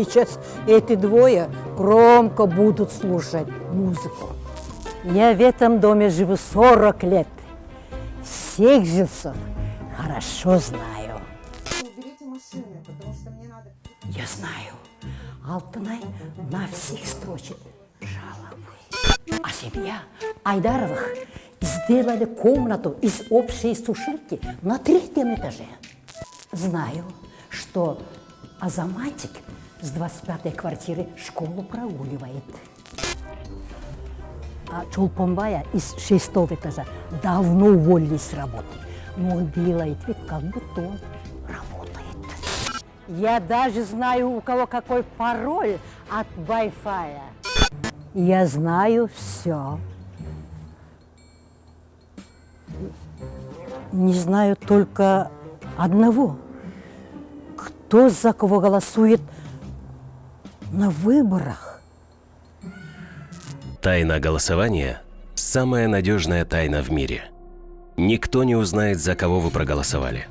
сейчас эти двое громко будут слушать музыку. Я в этом доме живу 40 лет. Всех жильцов хорошо знаю. Уберите машины, потому что мне надо... Я знаю, Алтынай на всех строчит жалобы. А семья Айдаровых сделали комнату из общей сушилки на 3-м этаже. Знаю, что Азаматик с 25-й квартиры школу прогуливает. А Чулпонбая из 6-го этажа давно уволили с работы. Но он делает вид, как будто он работает. Я даже знаю, у кого какой пароль от Wi-Fi. Я знаю все. Не знаю только одного. Кто за кого голосует на выборах? Тайна голосования – самая надежная тайна в мире. Никто не узнает, за кого вы проголосовали.